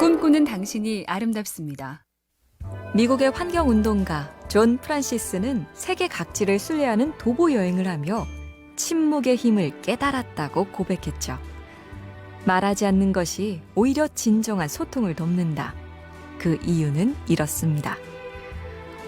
꿈꾸는 당신이 아름답습니다. 미국의 환경운동가 존 프란시스는 세계 각지를 순례하는 도보 여행을 하며 침묵의 힘을 깨달았다고 고백했죠. 말하지 않는 것이 오히려 진정한 소통을 돕는다. 그 이유는 이렇습니다.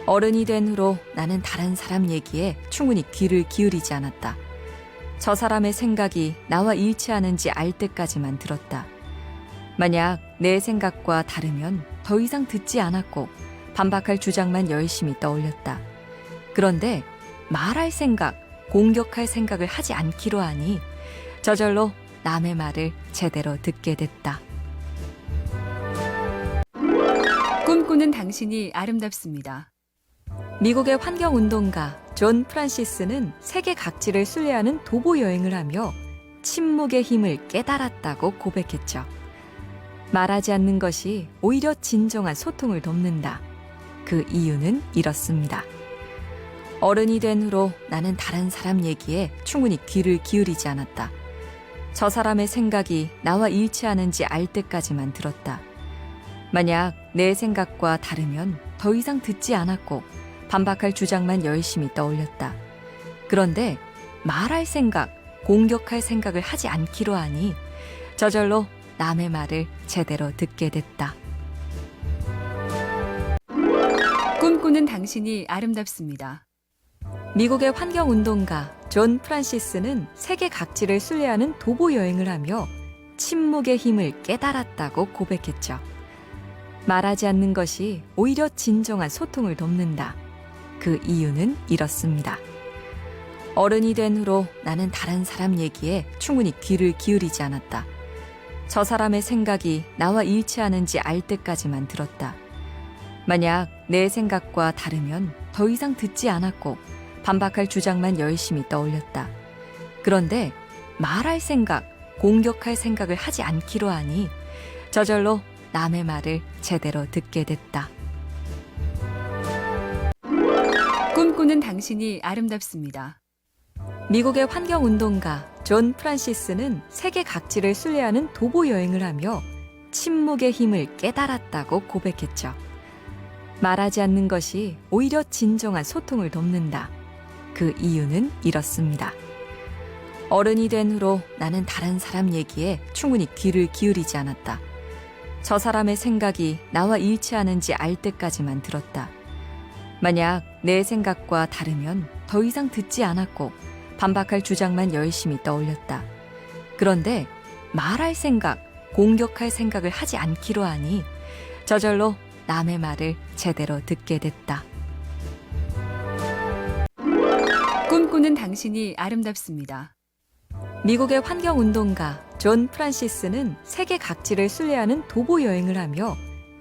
어른이 된 후로 나는 다른 사람 얘기에 충분히 귀를 기울이지 않았다. 저 사람의 생각이 나와 일치하는지 알 때까지만 들었다. 만약 내 생각과 다르면 더 이상 듣지 않았고 반박할 주장만 열심히 떠올렸다. 그런데 말할 생각, 공격할 생각을 하지 않기로 하니 저절로 남의 말을 제대로 듣게 됐다. 꿈꾸는 당신이 아름답습니다. 미국의 환경운동가 존 프란시스는 세계 각지를 순례하는 도보 여행을 하며 침묵의 힘을 깨달았다고 고백했죠. 말하지 않는 것이 오히려 진정한 소통을 돕는다. 그 이유는 이렇습니다. 어른이 된 후로 나는 다른 사람 얘기에 충분히 귀를 기울이지 않았다. 저 사람의 생각이 나와 일치하는지 알 때까지만 들었다. 만약 내 생각과 다르면 더 이상 듣지 않았고 반박할 주장만 열심히 떠올렸다. 그런데 말할 생각, 공격할 생각을 하지 않기로 하니 저절로 남의 말을 제대로 듣게 됐다. 꿈꾸는 당신이 아름답습니다. 미국의 환경운동가 존 프란시스는 세계 각지를 순례하는 도보 여행을 하며 침묵의 힘을 깨달았다고 고백했죠. 말하지 않는 것이 오히려 진정한 소통을 돕는다. 그 이유는 이렇습니다. 어른이 된 후로 나는 다른 사람 얘기에 충분히 귀를 기울이지 않았다. 저 사람의 생각이 나와 일치하는지 알 때까지만 들었다. 만약 내 생각과 다르면 더 이상 듣지 않았고 반박할 주장만 열심히 떠올렸다. 그런데 말할 생각, 공격할 생각을 하지 않기로 하니 저절로 남의 말을 제대로 듣게 됐다. 꿈꾸는 당신이 아름답습니다. 미국의 환경운동가 존 프란시스는 세계 각지를 순례하는 도보 여행을 하며 침묵의 힘을 깨달았다고 고백했죠. 말하지 않는 것이 오히려 진정한 소통을 돕는다. 그 이유는 이렇습니다. 어른이 된 후로 나는 다른 사람 얘기에 충분히 귀를 기울이지 않았다. 저 사람의 생각이 나와 일치하는지 알 때까지만 들었다. 만약 내 생각과 다르면 더 이상 듣지 않았고 반박할 주장만 열심히 떠올렸다. 그런데 말할 생각, 공격할 생각을 하지 않기로 하니 저절로 남의 말을 제대로 듣게 됐다. 꿈꾸는 당신이 아름답습니다. 미국의 환경운동가 존 프란시스는 세계 각지를 순례하는 도보 여행을 하며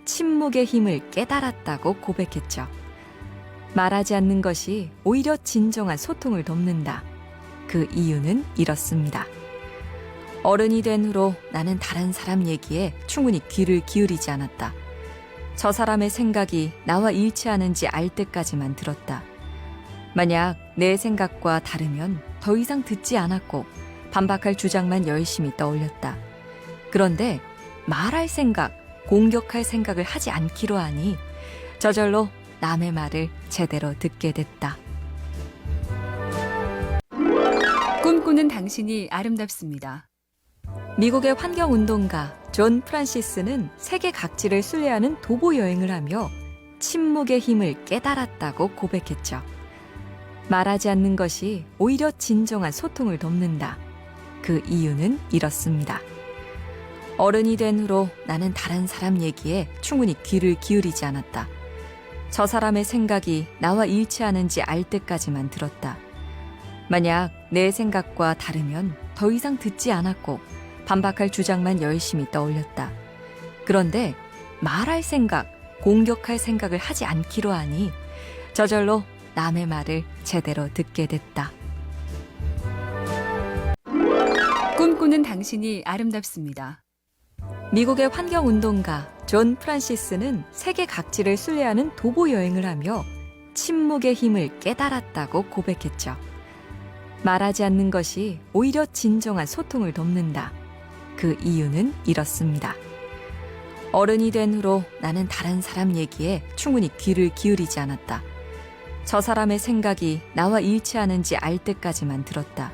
침묵의 힘을 깨달았다고 고백했죠. 말하지 않는 것이 오히려 진정한 소통을 돕는다. 그 이유는 이렇습니다. 어른이 된 후로 나는 다른 사람 얘기에 충분히 귀를 기울이지 않았다. 저 사람의 생각이 나와 일치하는지 알 때까지만 들었다. 만약 내 생각과 다르면 더 이상 듣지 않았고 반박할 주장만 열심히 떠올렸다. 그런데 말할 생각, 공격할 생각을 하지 않기로 하니 저절로 남의 말을 제대로 듣게 됐다. 꿈꾸는 당신이 아름답습니다. 미국의 환경운동가 존 프란시스는 세계 각지를 순례하는 도보 여행을 하며 침묵의 힘을 깨달았다고 고백했죠. 말하지 않는 것이 오히려 진정한 소통을 돕는다. 그 이유는 이렇습니다. 어른이 된 후로 나는 다른 사람 얘기에 충분히 귀를 기울이지 않았다. 저 사람의 생각이 나와 일치하는지 알 때까지만 들었다. 만약 내 생각과 다르면 더 이상 듣지 않았고 반박할 주장만 열심히 떠올렸다. 그런데 말할 생각, 공격할 생각을 하지 않기로 하니 저절로 남의 말을 제대로 듣게 됐다. 꿈꾸는 당신이 아름답습니다. 미국의 환경운동가 존 프란시스는 세계 각지를 순례하는 도보 여행을 하며 침묵의 힘을 깨달았다고 고백했죠. 말하지 않는 것이 오히려 진정한 소통을 돕는다. 그 이유는 이렇습니다. 어른이 된 후로 나는 다른 사람 얘기에 충분히 귀를 기울이지 않았다. 저 사람의 생각이 나와 일치하는지 알 때까지만 들었다.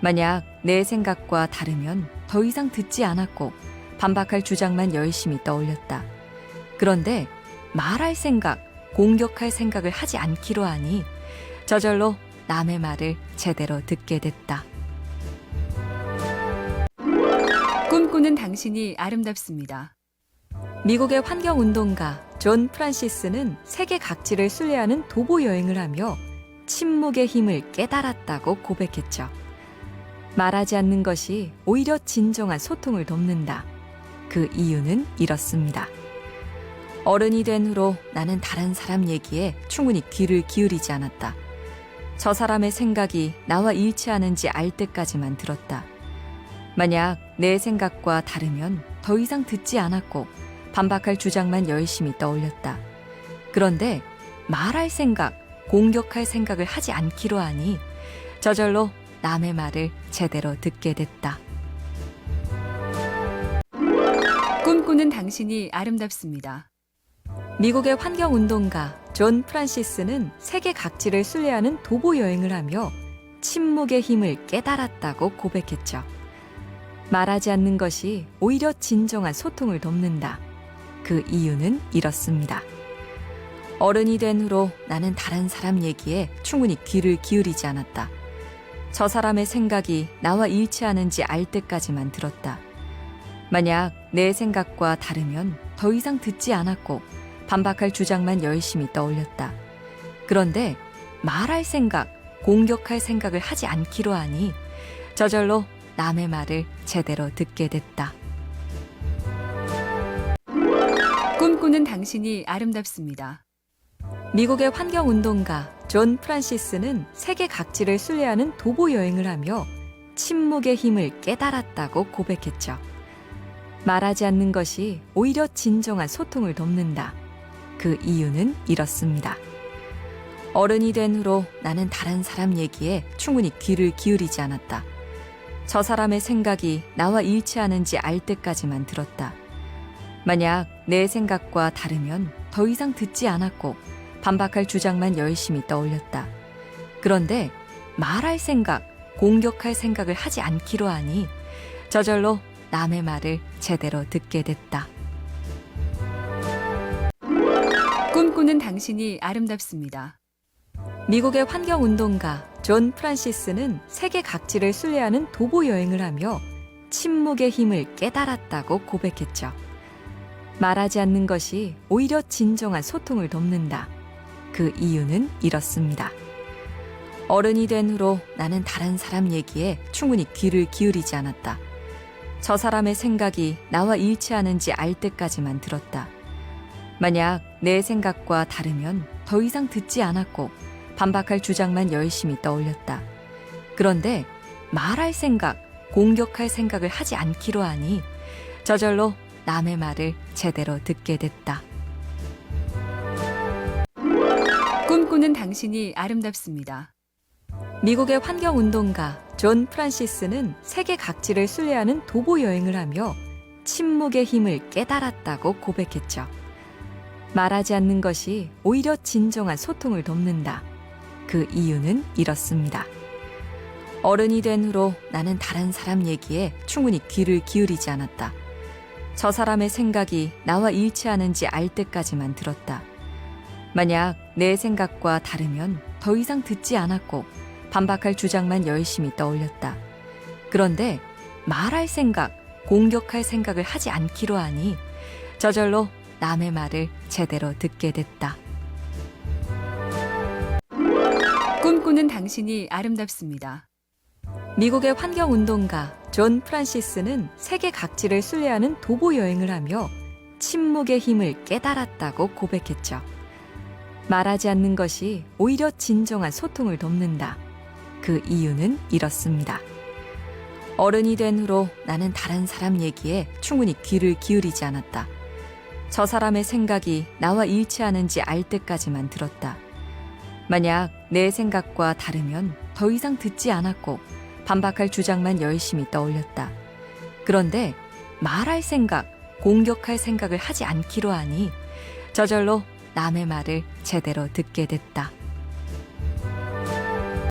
만약 내 생각과 다르면 더 이상 듣지 않았고 반박할 주장만 열심히 떠올렸다. 그런데 말할 생각, 공격할 생각을 하지 않기로 하니 저절로 남의 말을 제대로 듣게 됐다. 꿈꾸는 당신이 아름답습니다. 미국의 환경운동가 존 프란시스는 세계 각지를 순례하는 도보 여행을 하며 침묵의 힘을 깨달았다고 고백했죠. 말하지 않는 것이 오히려 진정한 소통을 돕는다. 그 이유는 이렇습니다. 어른이 된 후로 나는 다른 사람 얘기에 충분히 귀를 기울이지 않았다. 저 사람의 생각이 나와 일치하는지 알 때까지만 들었다. 만약 내 생각과 다르면 더 이상 듣지 않았고 반박할 주장만 열심히 떠올렸다. 그런데 말할 생각, 공격할 생각을 하지 않기로 하니 저절로 남의 말을 제대로 듣게 됐다. 꿈꾸는 당신이 아름답습니다. 미국의 환경운동가 존 프란시스는 세계 각지를 순례하는 도보 여행을 하며 침묵의 힘을 깨달았다고 고백했죠. 말하지 않는 것이 오히려 진정한 소통을 돕는다. 그 이유는 이렇습니다. 어른이 된 후로 나는 다른 사람 얘기에 충분히 귀를 기울이지 않았다. 저 사람의 생각이 나와 일치하는지 알 때까지만 들었다. 만약 내 생각과 다르면 더 이상 듣지 않았고 반박할 주장만 열심히 떠올렸다. 그런데 말할 생각, 공격할 생각을 하지 않기로 하니 저절로 남의 말을 제대로 듣게 됐다. 꿈꾸는 당신이 아름답습니다. 미국의 환경운동가 존 프란시스는 세계 각지를 순례하는 도보 여행을 하며 침묵의 힘을 깨달았다고 고백했죠. 말하지 않는 것이 오히려 진정한 소통을 돕는다. 그 이유는 이렇습니다. 어른이 된 후로 나는 다른 사람 얘기에 충분히 귀를 기울이지 않았다. 저 사람의 생각이 나와 일치하는지 알 때까지만 들었다. 만약 내 생각과 다르면 더 이상 듣지 않았고 반박할 주장만 열심히 떠올렸다. 그런데 말할 생각, 공격할 생각을 하지 않기로 하니 저절로 남의 말을 제대로 듣게 됐다. 꿈꾸는 당신이 아름답습니다. 미국의 환경운동가 존 프란시스는 세계 각지를 순례하는 도보 여행을 하며 침묵의 힘을 깨달았다고 고백했죠. 말하지 않는 것이 오히려 진정한 소통을 돕는다. 그 이유는 이렇습니다. 어른이 된 후로 나는 다른 사람 얘기에 충분히 귀를 기울이지 않았다. 저 사람의 생각이 나와 일치하는지 알 때까지만 들었다. 만약 내 생각과 다르면 더 이상 듣지 않았고 반박할 주장만 열심히 떠올렸다. 그런데 말할 생각, 공격할 생각을 하지 않기로 하니 저절로 남의 말을 제대로 듣게 됐다. 꿈꾸는 당신이 아름답습니다. 미국의 환경운동가 존 프란시스는 세계 각지를 순례하는 도보 여행을 하며 침묵의 힘을 깨달았다고 고백했죠. 말하지 않는 것이 오히려 진정한 소통을 돕는다. 그 이유는 이렇습니다. 어른이 된 후로 나는 다른 사람 얘기에 충분히 귀를 기울이지 않았다. 저 사람의 생각이 나와 일치하는지 알 때까지만 들었다. 만약 내 생각과 다르면 더 이상 듣지 않았고 반박할 주장만 열심히 떠올렸다. 그런데 말할 생각, 공격할 생각을 하지 않기로 하니 저절로 남의 말을 제대로 듣게 됐다. 꿈꾸는 당신이 아름답습니다. 미국의 환경운동가 존 프란시스는 세계 각지를 순례하는 도보 여행을 하며 침묵의 힘을 깨달았다고 고백했죠. 말하지 않는 것이 오히려 진정한 소통을 돕는다. 그 이유는 이렇습니다. 어른이 된 후로 나는 다른 사람 얘기에 충분히 귀를 기울이지 않았다. 저 사람의 생각이 나와 일치하는지 알 때까지만 들었다. 만약 내 생각과 다르면 더 이상 듣지 않았고 반박할 주장만 열심히 떠올렸다. 그런데 말할 생각, 공격할 생각을 하지 않기로 하니 저절로 남의 말을 제대로 듣게 됐다.